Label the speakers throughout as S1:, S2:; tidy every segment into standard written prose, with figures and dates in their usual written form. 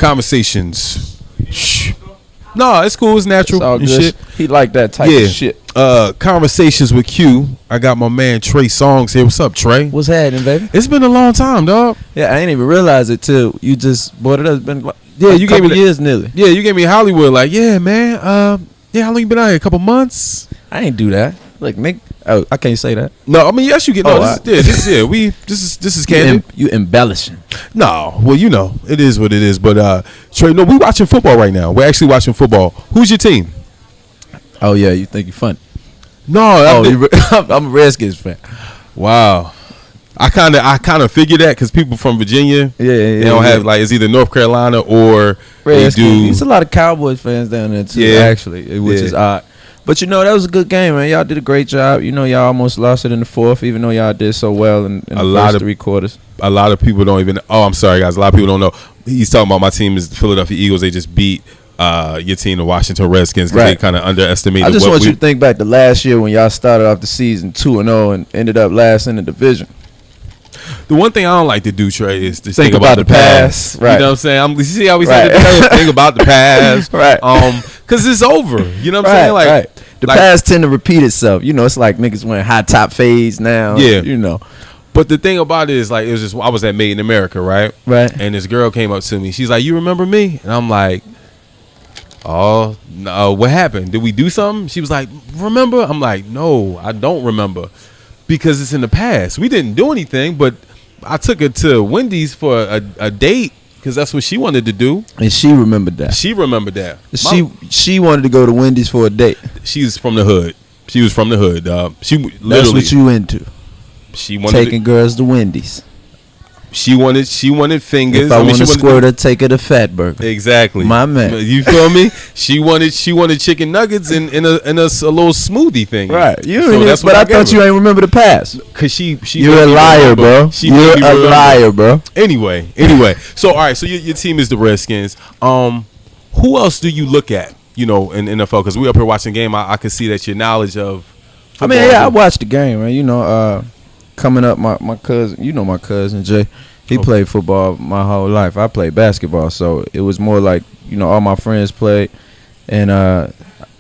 S1: Conversations. Shh. No, it's cool. It's natural
S2: It's all
S1: and
S2: good.
S1: shit.
S2: He like that type of shit.
S1: Conversations with Q. I got my man Trey Songz here. What's up, Trey?
S2: What's happening, baby?
S1: It's been a long time, dog.
S2: Yeah, I ain't even realize it till you just brought it up. It's been
S1: You gave me
S2: years nearly.
S1: Yeah, you gave me Hollywood. Like, yeah, man. Yeah, how long you been out here? A couple months.
S2: I ain't do that. Look, Nick. Oh, I can't say that.
S1: No, I mean yes, you can. No, this is candid.
S2: You embellishing.
S1: No, well, you know, it is what it is. But Trey, no, we watching football right now. We're actually watching football. Who's your team?
S2: Oh yeah, you think you're funny?
S1: No,
S2: I'm a Redskins fan.
S1: Wow. I kind of figured that because people from Virginia, they don't have like it's either North Carolina or
S2: Redskins.
S1: they do.
S2: There's a lot of Cowboys fans down there too, actually, which is odd. But you know that was a good game, man. Y'all did a great job. You know y'all almost lost it in the fourth, even though y'all did so well in the first 3 quarters.
S1: A lot of people don't even. Oh, I'm sorry, guys. A lot of people don't know. He's talking about my team is the Philadelphia Eagles. They just beat your team, the Washington Redskins, because they kind of underestimated.
S2: I just want you to think back to last year when y'all started off the season 2-0 and ended up last in the division.
S1: The one thing I don't like to do, Trey, is to
S2: think about the past. Right.
S1: You know what I'm saying? You see how we say think about the past.
S2: Right.
S1: Because it's over. You know what I'm saying? Like,
S2: the past tend to repeat itself. You know, it's like niggas wearing high top fades now.
S1: Yeah.
S2: You know.
S1: But the thing about it is, like, it was just, I was at Made in America, right?
S2: Right.
S1: And this girl came up to me. She's like, "You remember me?" And I'm like, "Oh, no, what happened? Did we do something?" She was like, "Remember?" I'm like, "No, I don't remember." Because it's in the past. We didn't do anything, but I took her to Wendy's for a date because that's what she wanted to do.
S2: And she remembered that.
S1: She remembered that.
S2: She wanted to go to Wendy's for a date.
S1: She's from the hood. She was from the hood. She literally.
S2: That's what you into.
S1: She wanted
S2: taking girls to Wendy's.
S1: She wanted fingers.
S2: If I want to squirt her, take her to Fat Burger.
S1: Exactly,
S2: my man.
S1: You feel me? She wanted chicken nuggets and a little smoothie thing.
S2: Right. But I thought you ain't remember the past.
S1: Cause she
S2: you're a liar, bro. You're a liar, bro.
S1: Anyway. So all right. So your team is the Redskins. Who else do you look at? You know, in NFL, because we up here watching the game. I could see that your knowledge of.
S2: Football, I watched the game, man. You know, coming up, my cousin, you know my cousin Jay, he played football my whole life. I played basketball, so it was more like, you know, all my friends played, and I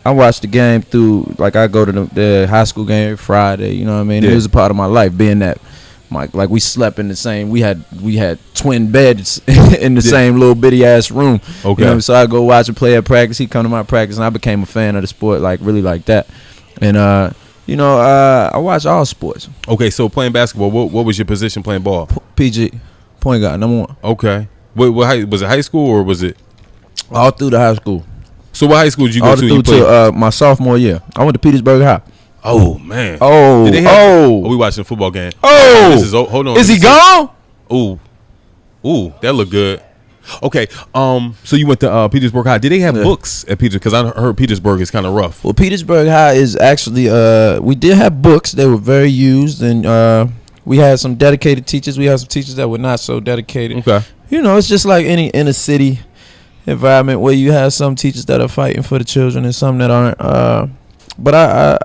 S2: watched the game through, like, I go to the high school game every Friday, you know what I mean? It was a part of my life, being that, like, we slept in the same, we had twin beds in the same little bitty ass room.
S1: Okay.
S2: You know, so I go watch and play at practice, he come to my practice, and I became a fan of the sport, like, really like that. And you know, I watch all sports. Okay,
S1: so playing basketball, what was your position playing ball?
S2: PG, point guard, number 1.
S1: Okay. What was it high school or was it?
S2: All through the high school.
S1: So what high school did you go to?
S2: All through to my sophomore year. I went to Petersburg High.
S1: Oh, man.
S2: Oh,
S1: we watching a football game.
S2: Oh.
S1: Hold on.
S2: Is he gone?
S1: Ooh, that look good. Okay, so you went to Petersburg High. Did they have books at Petersburg? Because I heard Petersburg is kind of rough.
S2: Well, Petersburg High is actually, we did have books. They were very used, and we had some dedicated teachers. We had some teachers that were not so dedicated.
S1: Okay.
S2: You know, it's just like any inner city environment where you have some teachers that are fighting for the children and some that aren't. But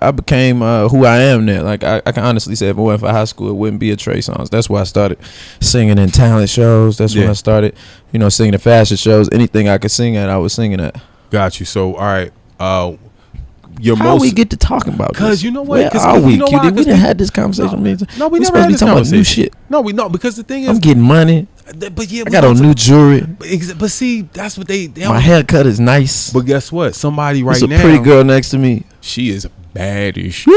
S2: I became who I am now. Like, I can honestly say if it wasn't for high school, it wouldn't be a Trey Songz. That's why I started singing in talent shows. That's when I started, you know, singing at fashion shows. Anything I could sing at, I was singing at.
S1: Got you. So, all right.
S2: How we get to talking about this?
S1: Because you know what?
S2: Where are we? We didn't had this conversation.
S1: No, we never had this conversation.
S2: About new shit.
S1: No, because the thing is,
S2: I'm getting money.
S1: But yeah,
S2: I got on new jewelry.
S1: But see, that's what they
S2: my haircut is nice.
S1: But guess what? Somebody right now.
S2: There's a pretty girl next to me.
S1: She is bad as shit.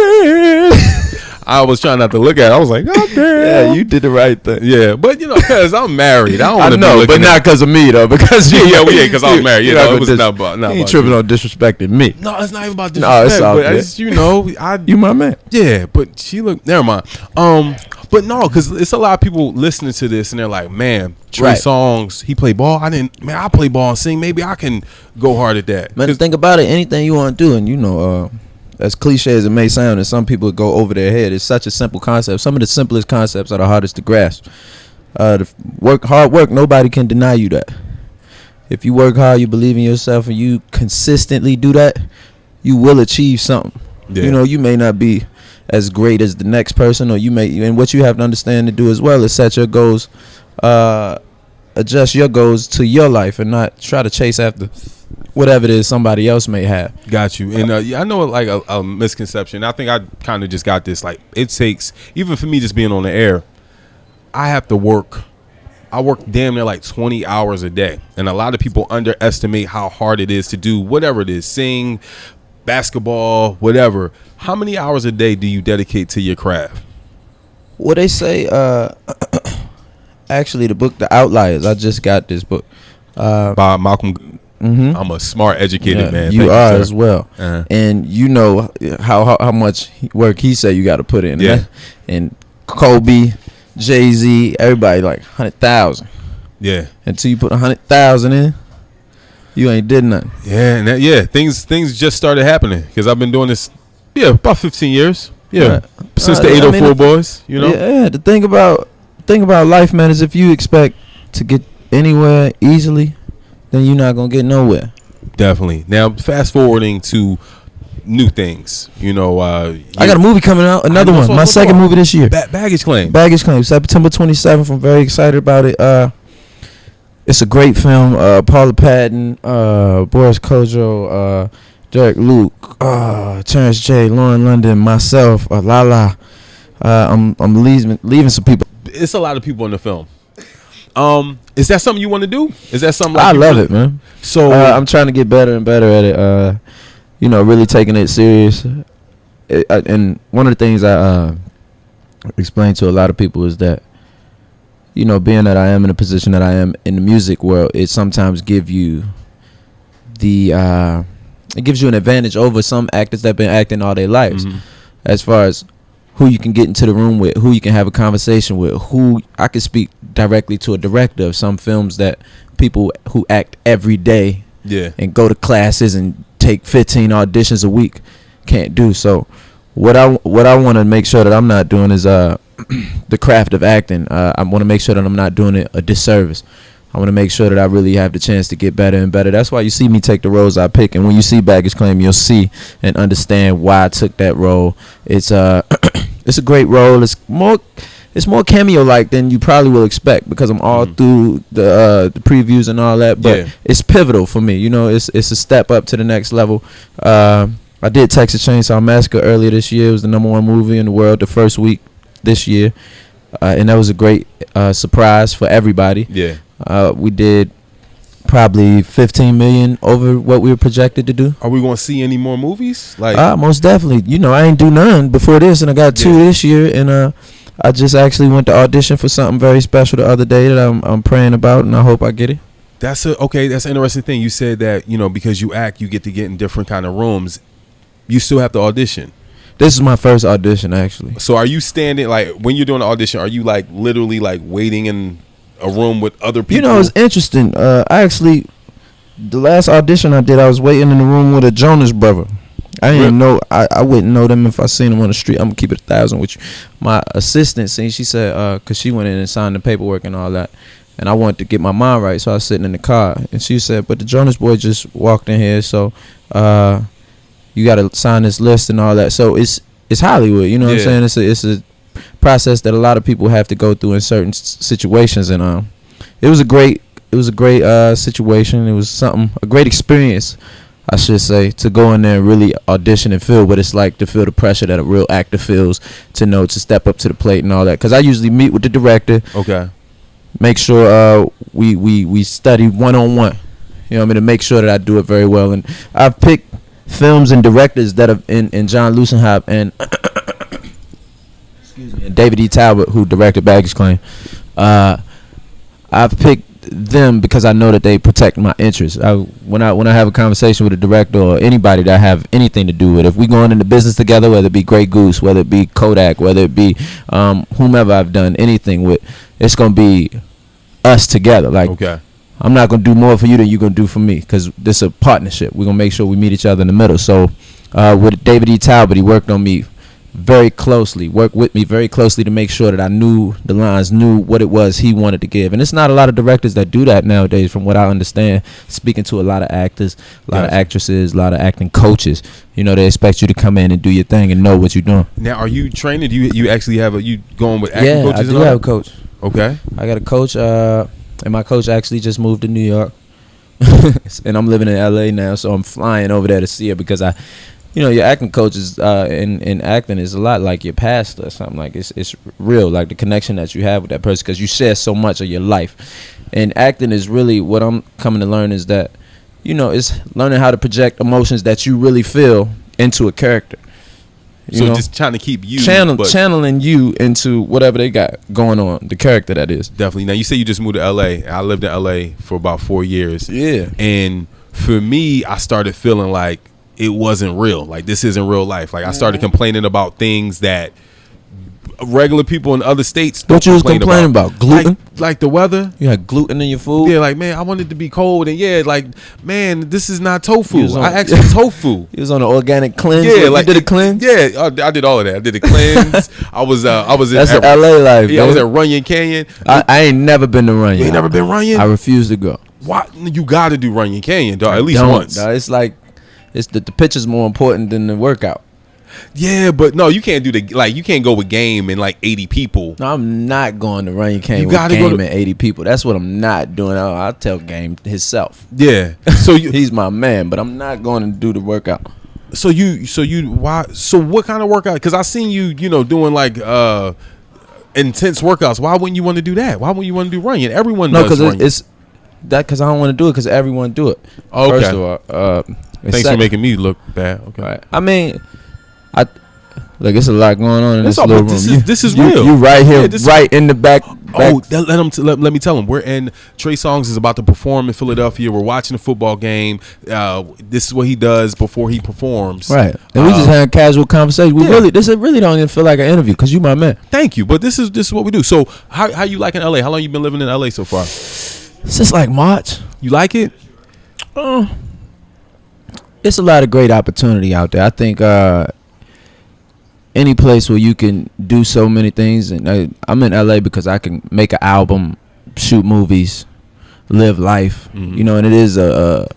S1: I was trying not to look at her. I was like, oh, damn.
S2: Yeah, you did the right thing.
S1: Yeah, but you know, because I'm married. I don't want to know,
S2: but not because of me, though. Because
S1: because I was married. You know, it was not
S2: about. You ain't tripping on disrespecting me.
S1: No, it's not even about disrespect.
S2: No, it's all good.
S1: Just, you know,
S2: you my man.
S1: Yeah, but she looked. Never mind. But no, because it's a lot of people listening to this and they're like, man, Trey Songz, he play ball. I play ball and sing. Maybe I can go hard at that.
S2: Man, think about it. Anything you want to do, and you know, as cliche as it may sound, and some people go over their head, it's such a simple concept. Some of the simplest concepts are the hardest to grasp. Hard work, nobody can deny you that. If you work hard, you believe in yourself, and you consistently do that, you will achieve something. Yeah. You know, you may not be as great as the next person, or you may, and what you have to understand to do as well is set your goals adjust your goals to your life and not try to chase after whatever it is somebody else may have.
S1: Got you. And I know like a misconception. I think I kind of just got this. Like, it takes, even for me just being on the air, I have to work. I work damn near like 20 hours a day. And a lot of people underestimate how hard it is to do whatever it is, sing, basketball, whatever. How many hours a day do you dedicate to your craft?
S2: Well, they say, actually, the book, The Outliers, I just got this book.
S1: By Malcolm. I'm a smart, educated man.
S2: You are as well.
S1: Uh-huh.
S2: And you know how much work he said you got to put in.
S1: Yeah.
S2: And Kobe, Jay-Z, everybody like 100,000.
S1: Yeah.
S2: Until you put 100,000 in, you ain't did nothing.
S1: Yeah, and things just started happening because I've been doing this, about 15 years. Yeah, since the 804 boys, you know.
S2: Yeah, the thing about life, man, is if you expect to get anywhere easily, then you're not gonna get nowhere.
S1: Definitely. Now, fast forwarding to new things, I
S2: got a movie coming out, another one, my second movie this year.
S1: Baggage Claim.
S2: September 27th. I'm very excited about it. It's a great film. Paula Patton, Boris Kojo, Derek Luke, Terrence J, Lauren London, myself, Lala. I'm leaving some people.
S1: It's a lot of people in the film. Is that something you want to do? Is that something
S2: I love it, man.
S1: So
S2: I'm trying to get better and better at it. Really taking it serious. And one of the things I explain to a lot of people is that, being that I am in a position that I am in the music world, it sometimes gives you an advantage over some actors that have been acting all their lives, as far as who you can get into the room with, who you can have a conversation with, who I can speak directly to a director of some films that people who act every day and go to classes and take 15 auditions a week can't do. So what I want to make sure that I'm not doing is the craft of acting. I want to make sure that I'm not doing it a disservice. I want to make sure that I really have the chance to get better and better. That's why you see me take the roles I pick. And when you see Baggage Claim, you'll see and understand why I took that role. It's it's a great role. It's more cameo-like than you probably will expect because I'm all through the previews and all that. But it's pivotal for me. It's a step up to the next level. I did Texas Chainsaw Massacre earlier this year. It was the #1 movie in the world the first week this year. And that was a great surprise for everybody.
S1: Yeah.
S2: We did probably 15 million over what we were projected to do.
S1: Are we going to see any more movies?
S2: Most definitely. I ain't do none before this, and I got 2 this year. And I just actually went to audition for something very special the other day that I'm praying about, and I hope I get it.
S1: That's an interesting thing. You said that because you act, you get to get in different kind of rooms. You still have to audition.
S2: This is my first audition, actually.
S1: So are you standing, when you're doing an audition, are you literally waiting in a room with other people?
S2: It's interesting. The last audition I did, I was waiting in the room with a Jonas brother. I didn't even know. I wouldn't know them if I seen them on the street. I'm gonna keep it 1,000 with you. My assistant seen. She said, cause she went in and signed the paperwork and all that, and I wanted to get my mind right, so I was sitting in the car, and she said, but the Jonas boy just walked in here, so you got to sign this list and all that. So it's Hollywood, what I'm saying? It's a process that a lot of people have to go through in certain situations, and it was a great situation. It was a great experience, I should say, to go in there and really audition and feel what it's like to feel the pressure that a real actor feels, to step up to the plate and all that. Because I usually meet with the director. Okay. Make sure we study one-on-one. To make sure that I do it very well. And I've picked films and directors that have in John Lucenhop and and David E. Talbot, who directed Baggage Claim. I've picked them because I know that they protect my interests. When I have a conversation with a director or anybody that I have anything to do with, if we going into business together, whether it be Grey Goose, whether it be Kodak, whether it be whomever I've done anything with, it's gonna be us together. Okay. I'm not going to do more for you than you're going to do for me because this is a partnership. We're going to make sure we meet each other in the middle. So with David E. Talbot, he worked with me very closely to make sure that I knew the lines, knew what it was he wanted to give. And it's not a lot of directors that do that nowadays, from what I understand, speaking to a lot of actors, a lot of actresses, a lot of acting coaches. They expect you to come in and do your thing and know what you're doing.
S1: Now, are you training? Do you actually have you going with acting coaches?
S2: Yeah, I do have a coach.
S1: Okay.
S2: I got a coach. And my coach actually just moved to New York. And I'm living in LA now, so I'm flying over there to see her because your acting coaches in acting is a lot like your pastor or something. Like it's real, like the connection that you have with that person because you share so much of your life. And acting is really what I'm coming to learn is that, it's learning how to project emotions that you really feel into a character.
S1: So just trying to keep you
S2: channeling you into whatever they got going on, the character that is.
S1: Definitely. Now you say you just moved to LA. I lived in LA for about 4 years.
S2: Yeah.
S1: And for me, I started feeling like it wasn't real. Like this isn't real life. Like I started complaining about things that regular people in other states don't
S2: What you was complaining about? Gluten?
S1: Like the weather.
S2: You had gluten in your food?
S1: Yeah, like, man, I wanted to be cold. And man, this is not tofu. I asked for tofu.
S2: You was on an organic cleanse?
S1: Yeah, like
S2: you did a cleanse?
S1: Yeah, I did all of that. I did a cleanse. I was
S2: That's an LA life.
S1: Yeah, I was at Runyon Canyon.
S2: I ain't never been to Runyon.
S1: You ain't never been Runyon?
S2: I refuse to go.
S1: Why? You got to do Runyon Canyon, dog, at least once.
S2: Dog, it's like the picture's more important than the workout.
S1: Yeah, but no, you can't do you can't go with game and like 80 people.
S2: No, I'm not going to Runyon Canyon with Game and 80 people. That's what I'm not doing. I'll tell Game himself.
S1: Yeah. So
S2: he's my man, but I'm not going to do the workout.
S1: So what kind of workout? Because I seen you, doing like intense workouts. Why wouldn't you want to do that? Why wouldn't you want to do Runyon? Everyone does Runyon.
S2: It's that because I don't want to do it because everyone do it.
S1: Okay.
S2: First of all,
S1: thanks for making me look bad. Okay.
S2: Right. I mean, it's a lot going on in this little room.
S1: This is real.
S2: You right here, right in the back.
S1: Oh, let me tell him. We're in. Trey Songz is about to perform in Philadelphia. We're watching a football game. This is what he does before he performs.
S2: Right. And we just had a casual conversation. This really don't even feel like an interview because you my man.
S1: Thank you. But this is what we do. So how you like in LA? How long you been living in LA so far?
S2: Since like March.
S1: You like it?
S2: It's a lot of great opportunity out there. I think any place where you can do so many things, and I'm in LA because I can make an album, shoot movies, live life, and it is a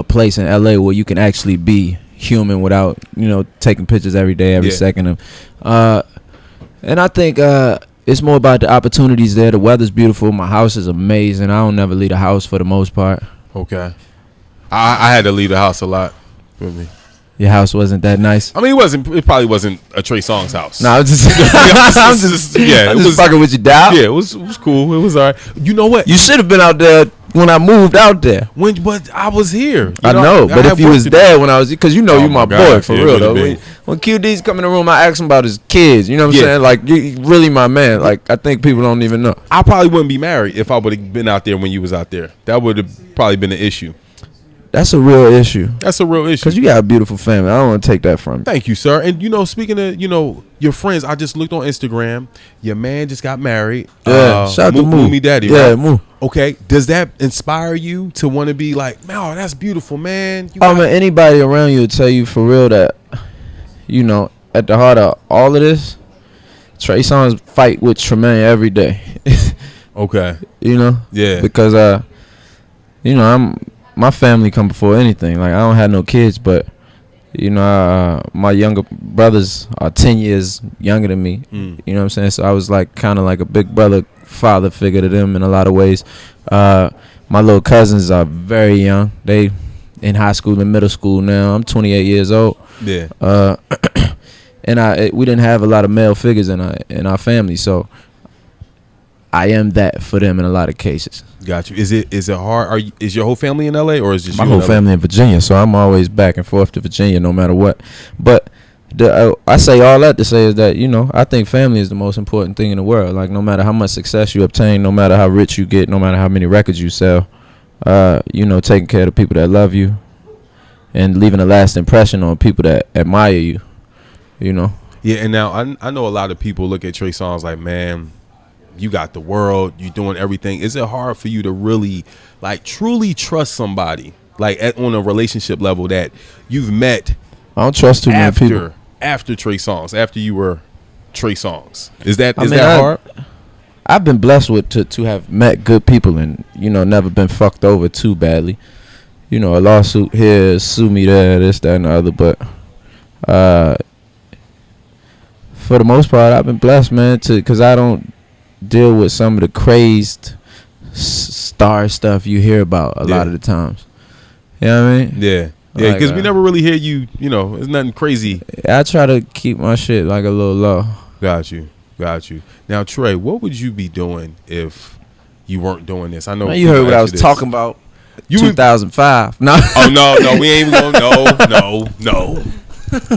S2: place in LA where you can actually be human without taking pictures every day, every second. And I think it's more about the opportunities there. The weather's beautiful. My house is amazing. I don't never leave the house for the most part.
S1: Okay. I had to leave the house a lot with me.
S2: Your house wasn't that nice.
S1: I mean, it probably wasn't a Trey Songz house.
S2: No, I'm just fucking with you, dog.
S1: Yeah, it was cool. It was all right. You know what?
S2: You should have been out there when I moved out there.
S1: But I was here.
S2: I know, but if you was there when I was, because you my boy for real though. When QD's come in the room, I ask him about his kids. You know what I'm saying? Like, you really my man. Like, I think people don't even know.
S1: I probably wouldn't be married if I would have been out there when you was out there. That would have probably been an issue.
S2: That's a real issue.
S1: That's a real issue.
S2: Because you got a beautiful family. I don't want to take that from you.
S1: Thank you, sir. And, speaking of, your friends, I just looked on Instagram. Your man just got married.
S2: Yeah, shout out to Moo.
S1: Moomy Daddy,
S2: yeah,
S1: right?
S2: Moo.
S1: Okay. Does that inspire you to want to be like, man, that's beautiful, man?
S2: Man, anybody around you will tell you for real that, at the heart of all of this, Trey Songz fight with Tremaine every day.
S1: Okay.
S2: Yeah. Because, my family come before anything. Like, I don't have no kids, but my younger brothers are 10 years younger than me. You know what I'm saying? So I was like kind of like a big brother, father figure to them in a lot of ways. My little cousins are very young. They in high school and middle school now. I'm 28 years old.
S1: Yeah.
S2: And we didn't have a lot of male figures in our family, so I am that for them in a lot of cases.
S1: Got you. Is it hard? Is your whole family in LA or is just
S2: my whole family in Virginia? So I'm always back and forth to Virginia no matter what. But I say all that to say is that I think family is the most important thing in the world. Like, no matter how much success you obtain, no matter how rich you get, no matter how many records you sell, taking care of the people that love you and leaving a lasting impression on people that admire you.
S1: Yeah, and now I know a lot of people look at Trey Songz like, man, you got the world, you doing everything. Is it hard for you to really, like, truly trust somebody, like, on a relationship level that you've met?
S2: I don't trust too many people.
S1: After Trey Songz, after you were Trey Songz. Is that hard?
S2: I've been blessed to have met good people and, never been fucked over too badly. A lawsuit here, sue me there, this, that, and the other. But for the most part, I've been blessed, man, because I don't deal with some of the crazed star stuff you hear about a lot of the times. You know what I mean?
S1: Yeah. Yeah, because we never really hear you, it's nothing crazy.
S2: I try to keep my shit like a little low.
S1: Got you. Now, Trey, what would you be doing if you weren't doing this? I know
S2: you heard what I was talking about. 2005. No.
S1: Oh, no, we ain't even going. No.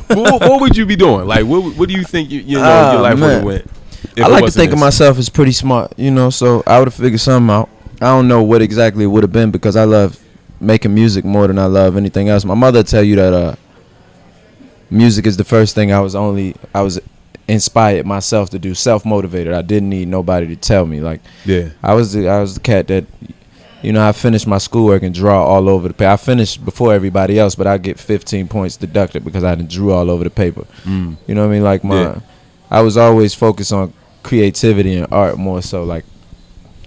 S1: What would you be doing? Like, what do you think your life would have went?
S2: I like to think of myself as pretty smart, so I would have figured something out. I don't know what exactly it would have been because I love making music more than I love anything else. My mother tell you that music is the first thing I was inspired myself to do, self-motivated. I didn't need nobody to tell me. Like, yeah, I was the cat that, I finished my schoolwork and draw all over the paper. I finished before everybody else, but I get 15 points deducted because I drew all over the paper. You know what I mean? Like I was always focused on creativity and art more so. Like,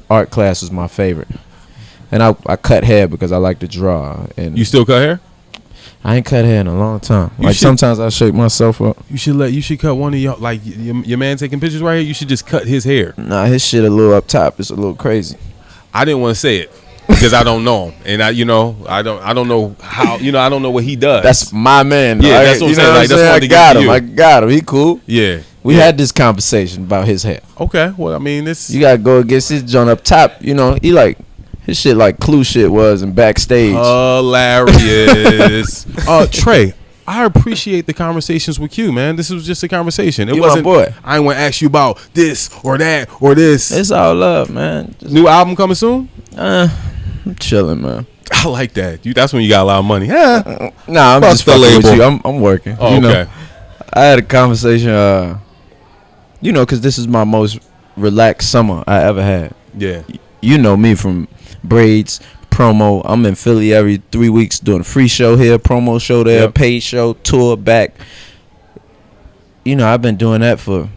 S2: art class was my favorite. And I cut hair because I like to draw. And
S1: you still cut hair?
S2: I ain't cut hair in a long time. Sometimes I shake myself up.
S1: You should cut one of your, like, your man taking pictures right here. You should just cut his hair.
S2: Nah, his shit a little up top. It's a little crazy.
S1: I didn't want to say it because I don't know him, and I don't know how. I don't know what he does.
S2: That's my man.
S1: Yeah, that's what I'm saying. Like, that's
S2: I got him. He cool.
S1: Yeah.
S2: We had this conversation about his hair.
S1: Okay. Well, I mean,
S2: you gotta go against his joint up top. He like. His shit like Clue shit was in backstage.
S1: Hilarious. Trey, I appreciate the conversations with you, man. This was just a conversation.
S2: It wasn't, my boy.
S1: I ain't want to ask you about this or that or this.
S2: It's all love, man.
S1: New album coming soon?
S2: I'm chilling, man.
S1: I like that. That's when you got a lot of money.
S2: Nah, I'm just fucking with you. I'm working.
S1: Oh, okay.
S2: I had a conversation, because this is my most relaxed summer I ever had.
S1: Yeah.
S2: You know me from braids, promo. I'm in Philly every 3 weeks doing a free show here, promo show there, paid show, tour back. I've been doing that for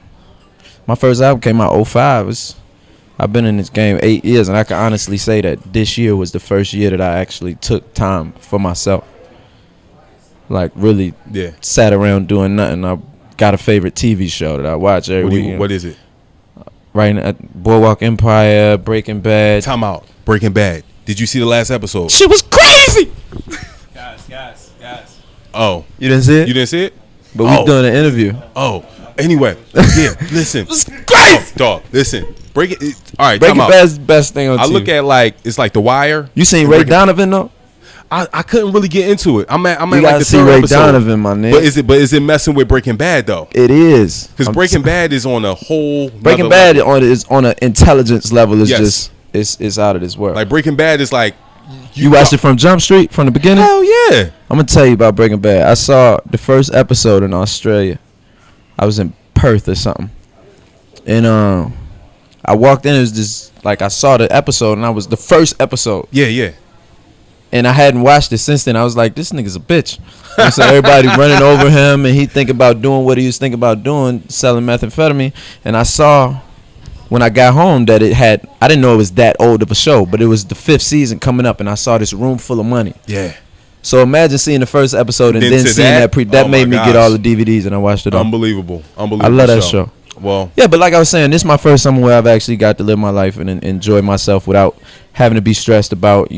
S2: my first album came out 2005. I've been in this game 8 years, and I can honestly say that this year was the first year that I actually took time for myself. Like, really sat around doing nothing. I got a favorite TV show that I watch every week.
S1: What is it?
S2: Right now, Boardwalk Empire, Breaking Bad.
S1: Time out. Breaking Bad. Did you see the last episode?
S2: Shit was crazy.
S3: Guys.
S1: Oh.
S2: You didn't see it?
S1: You didn't see it?
S2: But we doing an interview.
S1: Oh. Anyway. Yeah. Listen.
S2: It was crazy.
S1: Dog. Listen. All right.
S2: Breaking Bad's the best thing on TV.
S1: I look at it's like The Wire.
S2: You seen Ray Donovan though?
S1: I couldn't really get into it. I'm at
S2: you
S1: like the
S2: see
S1: third
S2: Ray
S1: episode.
S2: Donovan, my nigga.
S1: But is it messing with Breaking Bad though?
S2: It is.
S1: Because Breaking Bad is on a whole.
S2: Breaking Bad is on an intelligence level. Is just it's out of this world.
S1: Like Breaking Bad is like.
S2: You watched it from Jump Street from the beginning?
S1: Hell yeah!
S2: I'm gonna tell you about Breaking Bad. I saw the first episode in Australia. I was in Perth or something, and I walked in. It was just like I saw the episode, and I was the first episode.
S1: Yeah.
S2: And I hadn't watched it since then. I was like, this nigga's a bitch. So everybody running over him, and he think about doing what he was thinking about doing, selling methamphetamine. And I saw when I got home that I didn't know it was that old of a show, but it was the 5th season coming up, and I saw this room full of money.
S1: Yeah.
S2: So imagine seeing the first episode and then seeing that made me get all the DVDs, and I watched it all.
S1: Unbelievable.
S2: I love that show.
S1: Well,
S2: yeah, but like I was saying, this is my first summer where I've actually got to live my life and enjoy myself without having to be stressed about,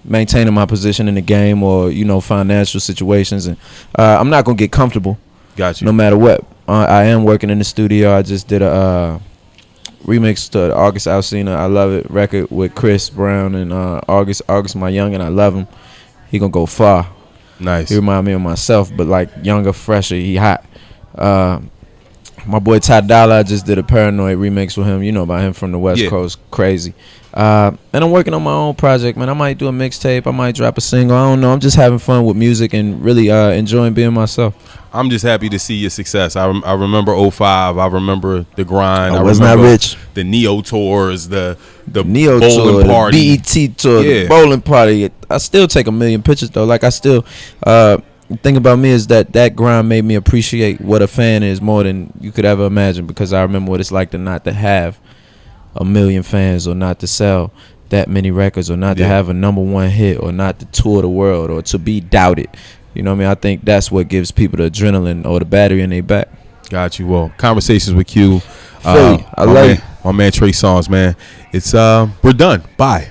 S2: maintaining my position in the game or, financial situations. And I'm not going to get comfortable.
S1: Got you.
S2: No matter what. I am working in the studio. I just did a remix to August Alsina, I Love It record with Chris Brown and August my youngin', I love him. He going to go far.
S1: Nice.
S2: He remind me of myself, but like younger, fresher, he hot. My boy Ty Dolla, I just did a Paranoid remix with him. You know about him from the West Coast. Crazy. And I'm working on my own project, man. I might do a mixtape. I might drop a single. I don't know. I'm just having fun with music and really enjoying being myself.
S1: I'm just happy to see your success. I remember 2005. I remember the grind.
S2: I was not rich.
S1: The Neo tours, the
S2: Neo
S1: bowling
S2: tour,
S1: party.
S2: the BET tour, the bowling party. I still take a million pictures, though. Like, I still... the thing about me is that grind made me appreciate what a fan is more than you could ever imagine, because I remember what it's like to not to have a million fans or not to sell that many records or not to have a #1 hit or not to tour the world or to be doubted. You know what I mean? I think that's what gives people the adrenaline or the battery in their back.
S1: Got you. Well, conversations with Q.
S2: Philly. I
S1: my
S2: like
S1: man, my man Trey Songz, man. It's we're done. Bye.